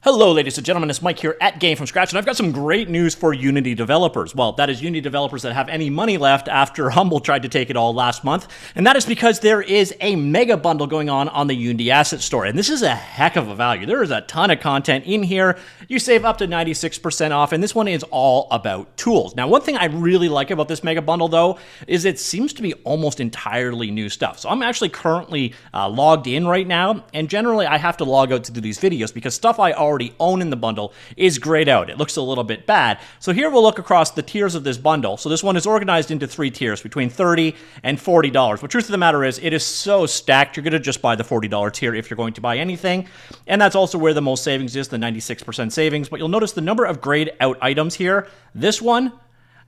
Hello, ladies and gentlemen, it's Mike here at Game From Scratch, and I've got some great news for Unity developers. Well, that is Unity developers that have any money left after Humble tried to take it all last month, and that is because there is a mega bundle going on the Unity Asset Store, and this is a heck of a value. There is a ton of content in here. You save up to 96% off, and this one is all about tools. Now, one thing I really like about this mega bundle, though, is it seems to be almost entirely new stuff. So I'm actually currently logged in right now, and generally I have to log out to do these videos because stuff I already own in the bundle is grayed out. It looks a little bit bad. So here we'll look across the tiers of this bundle. So this one is organized into 3 tiers between $30 and $40. But truth of the matter is, it is so stacked, you're going to just buy the $40 tier if you're going to buy anything. And that's also where the most savings is, the 96% savings. But you'll notice the number of grayed out items here. This one,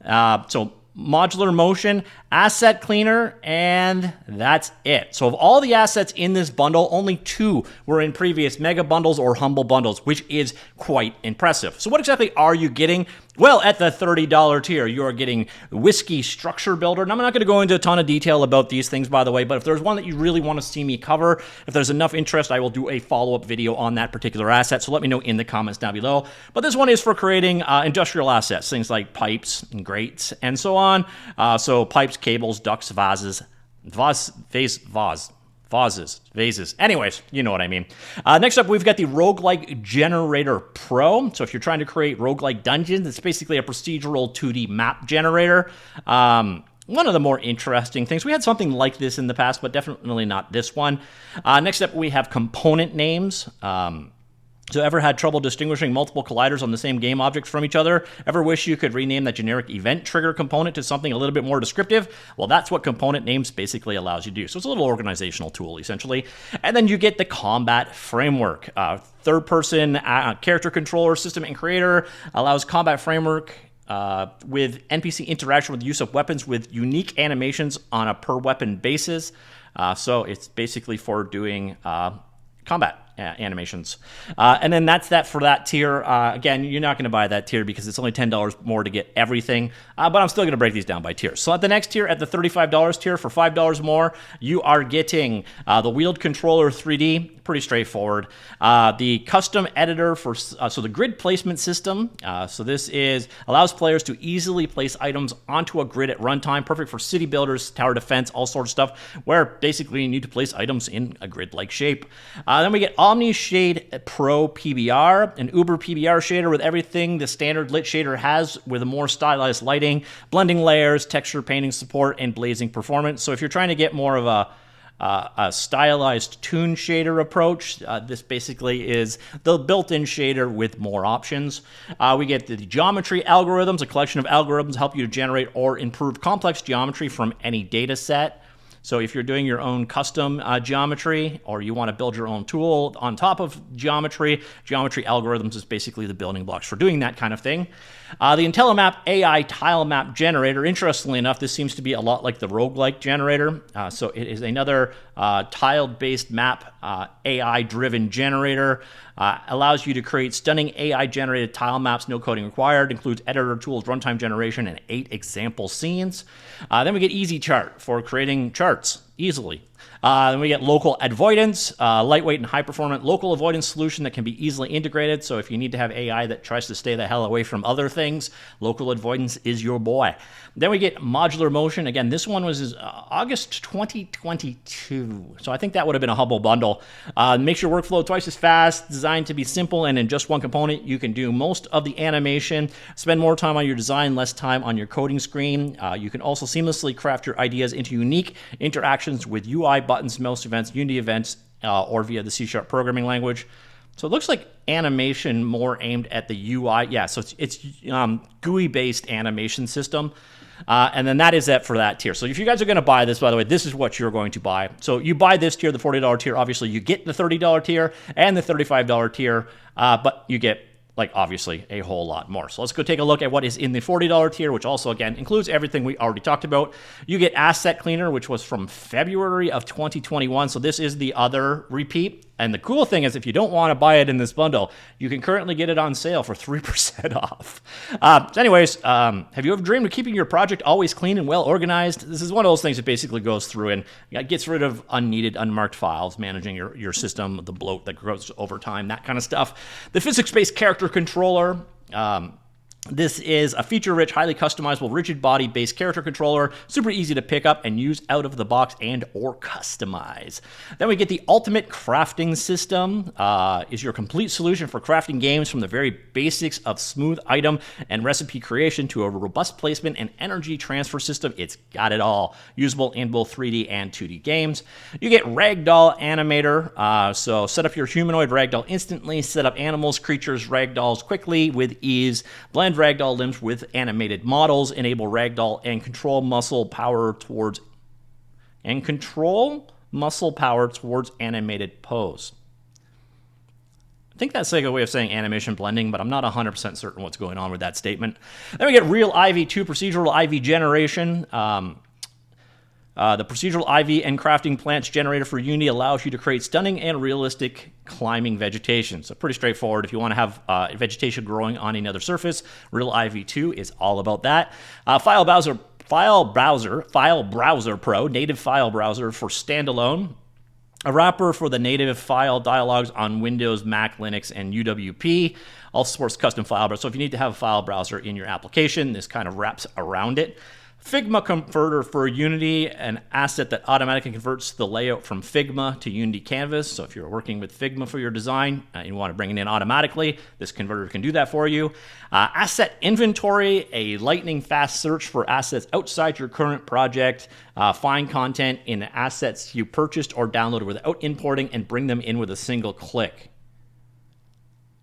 so Modular Motion, Asset Cleaner, and that's it. So of all the assets in this bundle, only 2 were in previous mega bundles or humble bundles, which is quite impressive. So what exactly are you getting? Well, at the $30 tier, you're getting Whiskey Structure Builder. And I'm not going to go into a ton of detail about these things, by the way, but if there's one that you really want to see me cover, if there's enough interest, I will do a follow-up video on that particular asset. So let me know in the comments down below. But this one is for creating industrial assets, things like pipes and grates and so on. So pipes, cables, ducts, vases. Anyways, you know what I mean. Next up, we've got the Roguelike Generator Pro. So if you're trying to create roguelike dungeons, it's basically a procedural 2D map generator. One of the more interesting things. We had something like this in the past, but definitely not this one. Next up, we have component names. So ever had trouble distinguishing multiple colliders on the same game objects from each other? Ever wish you could rename that generic event trigger component to something a little bit more descriptive? Well, that's what component names basically allows you to do. So it's a little organizational tool, essentially. And then you get the combat framework. Third-person character controller, system and creator allows combat framework with NPC interaction with the use of weapons with unique animations on a per-weapon basis. So it's basically for doing combat animations. And then that's that for that tier. Again, you're not going to buy that tier because it's only $10 more to get everything, but I'm still going to break these down by tiers. So at the next tier, at the $35 tier, for $5 more, you are getting the wheeled controller 3D, pretty straightforward. The custom editor for, so the grid placement system. So this allows players to easily place items onto a grid at runtime, perfect for city builders, tower defense, all sorts of stuff, where basically you need to place items in a grid-like shape. Then we get OmniShade Pro PBR, an Uber PBR shader with everything the standard lit shader has, with a more stylized lighting, blending layers, texture painting support, and blazing performance. So if you're trying to get more of a stylized toon shader approach, this basically is the built-in shader with more options. We get the geometry algorithms. A collection of algorithms help you to generate or improve complex geometry from any data set. So if you're doing your own custom geometry, or you want to build your own tool on top of geometry algorithms is basically the building blocks for doing that kind of thing. The Intellimap AI tile map generator, interestingly enough, this seems to be a lot like the Roguelike Generator. So it is another tiled-based map AI-driven generator. Allows you to create stunning AI-generated tile maps, no coding required, includes editor tools, runtime generation, and 8 example scenes. Then we get EasyChart for creating charts easily. Then we get local avoidance, lightweight and high-performant local avoidance solution that can be easily integrated. So if you need to have AI that tries to stay the hell away from other things, local avoidance is your boy. Then we get Modular Motion. Again, this one was August 2022. So I think that would have been a Humble bundle. Makes your workflow twice as fast, designed to be simple, and in just one component, you can do most of the animation, spend more time on your design, less time on your coding screen. You can also seamlessly craft your ideas into unique interactions with UI buttons, mouse events, Unity events, or via the C# programming language. So it looks like animation more aimed at the UI. Yeah, so it's GUI-based animation system. And then that is it for that tier. So if you guys are going to buy this, by the way, this is what you're going to buy. So you buy this tier, the $40 tier, obviously you get the $30 tier and the $35 tier, but you get, like, obviously a whole lot more. So let's go take a look at what is in the $40 tier, which also, again, includes everything we already talked about. You get Asset Cleaner, which was from February of 2021. So this is the other repeat. And the cool thing is, if you don't want to buy it in this bundle, you can currently get it on sale for 3% off. So anyways, have you ever dreamed of keeping your project always clean and well organized? This is one of those things that basically goes through and gets rid of unneeded, unmarked files, managing your system, the bloat that grows over time, that kind of stuff. The physics-based character controller. This is a feature-rich, highly customizable, rigid body-based character controller, super easy to pick up and use out of the box and or customize. Then we get the ultimate crafting system. Is your complete solution for crafting games, from the very basics of smooth item and recipe creation to a robust placement and energy transfer system. It's got it all. Usable in both 3D and 2D games. You get Ragdoll Animator. So set up your humanoid ragdoll instantly, set up animals, creatures, ragdolls quickly with ease, blend ragdoll limbs with animated models, enable ragdoll and control muscle power towards animated pose. I think that's like a way of saying animation blending, but I'm not 100% certain what's going on with that statement. Then we get Real IV2 procedural IV generation. The procedural IV and crafting plants generator for Unity allows you to create stunning and realistic climbing vegetation. So pretty straightforward. If you want to have vegetation growing on another surface, Real IV2 is all about that. File Browser Pro, native file browser for standalone. A wrapper for the native file dialogues on Windows, Mac, Linux, and UWP. Also supports custom file browser. So if you need to have a file browser in your application, this kind of wraps around it. Figma converter for Unity, an asset that automatically converts the layout from Figma to Unity Canvas. So if you're working with Figma for your design and you want to bring it in automatically, this converter can do that for you. Asset inventory, a lightning fast search for assets outside your current project. Find content in assets you purchased or downloaded without importing and bring them in with a single click.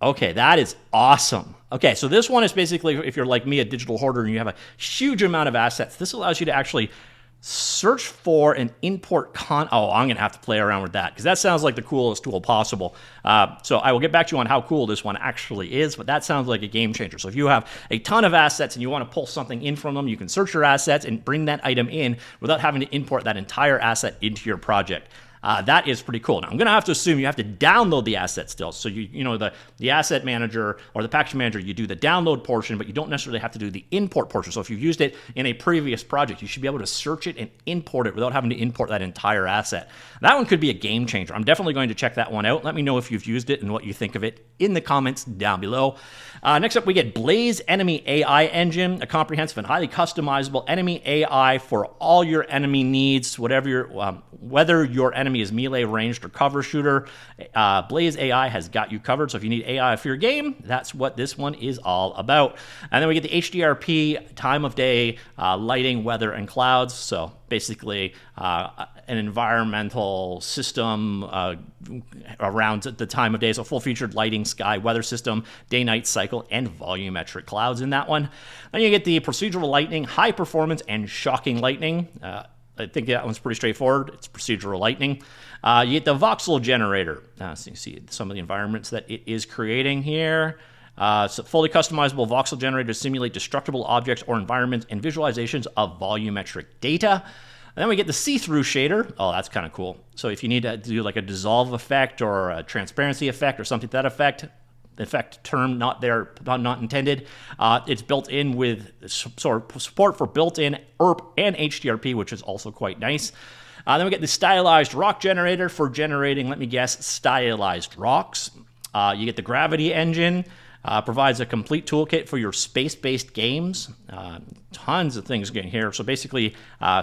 Okay, that is awesome. Okay, so this one is basically, if you're like me, a digital hoarder, and you have a huge amount of assets, this allows you to actually search for and import oh, I'm going to have to play around with that, because that sounds like the coolest tool possible. So I will get back to you on how cool this one actually is, but that sounds like a game changer. So if you have a ton of assets and you want to pull something in from them, you can search your assets and bring that item in without having to import that entire asset into your project. That is pretty cool. Now, I'm going to have to assume you have to download the asset still. So, you know, the asset manager or the package manager, you do the download portion, but you don't necessarily have to do the import portion. So if you've used it in a previous project, you should be able to search it and import it without having to import that entire asset. That one could be a game changer. I'm definitely going to check that one out. Let me know if you've used it and what you think of it in the comments down below. Next up, we get Blaze Enemy AI Engine, a comprehensive and highly customizable enemy AI for all your enemy needs, whether your enemy is melee, ranged, or cover shooter. Blaze AI has got you covered. So if you need AI for your game, that's what this one is all about. And then we get the HDRP, time of day, lighting, weather, and clouds. So basically an environmental system around the time of day. So full-featured lighting, sky, weather system, day-night cycle, and volumetric clouds in that one. Then you get the procedural lightning, high performance, and shocking lightning. I think that one's pretty straightforward. It's procedural lightning. You get the voxel generator. So you see some of the environments that it is creating here. So fully customizable voxel generator to simulate destructible objects or environments and visualizations of volumetric data. And then we get the see-through shader. Oh, that's kind of cool. So if you need to do like a dissolve effect or a transparency effect or something to that effect term not intended. It's built in with support for built-in ERP and HDRP, which is also quite nice. Then we get the Stylized Rock Generator for generating, let me guess, stylized rocks. You get the Gravity Engine. Provides a complete toolkit for your space-based games. Tons of things getting here. So basically,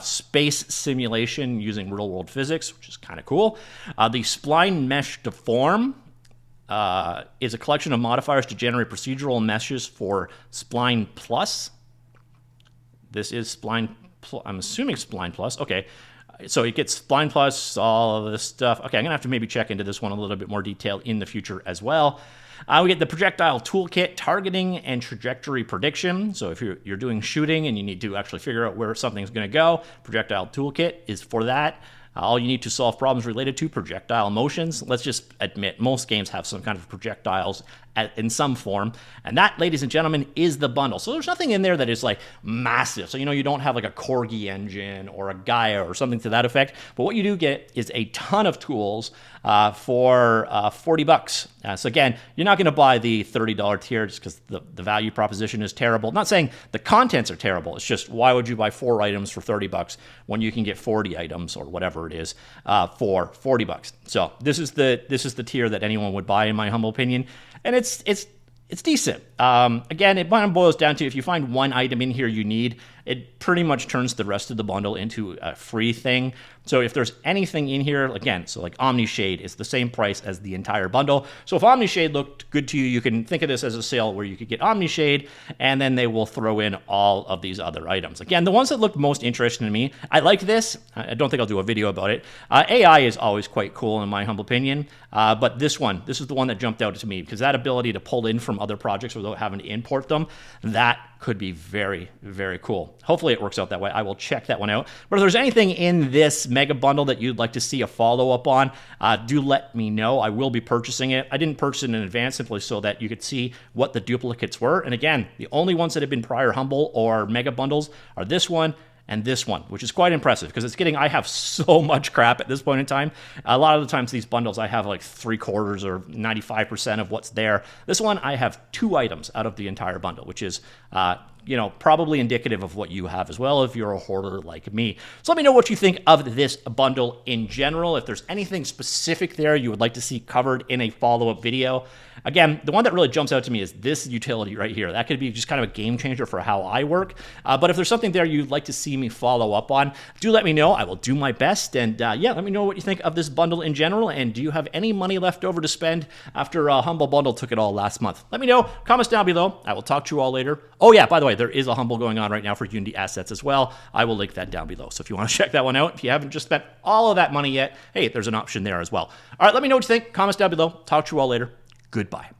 space simulation using real-world physics, which is kind of cool. The Spline Mesh Deform is a collection of modifiers to generate procedural meshes for Spline Plus. This is Spline Plus. I'm assuming Spline Plus. Okay. So it gets Spline Plus, all of this stuff. Okay, I'm going to have to maybe check into this one a little bit more detail in the future as well. We get the Projectile Toolkit, targeting and trajectory prediction. So if you're doing shooting and you need to actually figure out where something's going to go, Projectile Toolkit is for that. All you need to solve problems related to projectile motions. Let's just admit, most games have some kind of projectiles in some form. And that, ladies and gentlemen, is the bundle. So there's nothing in there that is like massive. So, you know, you don't have like a Corgi engine or a Gaia or something to that effect. But what you do get is a ton of tools for $40. So again, you're not going to buy the $30 tier just because the value proposition is terrible. I'm not saying the contents are terrible. It's just, why would you buy 4 items for $30 when you can get 40 items or whatever it is for $40? So this is the tier that anyone would buy, in my humble opinion, and it's decent. Again, it boils down to, if you find one item in here you need, it pretty much turns the rest of the bundle into a free thing. So if there's anything in here, again, so like OmniShade is the same price as the entire bundle. So if OmniShade looked good to you, you can think of this as a sale where you could get OmniShade, and then they will throw in all of these other items. Again, the ones that look most interesting to me, I like this. I don't think I'll do a video about it. AI is always quite cool, in my humble opinion. But this is the one that jumped out to me, because that ability to pull in from other projects without having to import them, that could be very, very cool. Hopefully it works out that way. I will check that one out. But if there's anything in this mega bundle that you'd like to see a follow-up on, do let me know. I will be purchasing it. I didn't purchase it in advance simply so that you could see what the duplicates were. And again, the only ones that have been prior Humble or mega bundles are this one and this one, which is quite impressive, because I have so much crap at this point in time. A lot of the times these bundles, I have like 3/4 or 95% of what's there. This one, I have 2 items out of the entire bundle, which is, you know, probably indicative of what you have as well if you're a hoarder like me. So let me know what you think of this bundle in general. If there's anything specific there you would like to see covered in a follow-up video. Again, the one that really jumps out to me is this utility right here. That could be just kind of a game changer for how I work. But if there's something there you'd like to see me follow up on, do let me know. I will do my best. And yeah, let me know what you think of this bundle in general. And do you have any money left over to spend after Humble Bundle took it all last month? Let me know. Comments down below. I will talk to you all later. Oh yeah, by the way, there is a Humble going on right now for Unity assets as well. I will link that down below. So if you want to check that one out, if you haven't just spent all of that money yet, hey, there's an option there as well. All right, let me know what you think. Comments down below. Talk to you all later. Goodbye.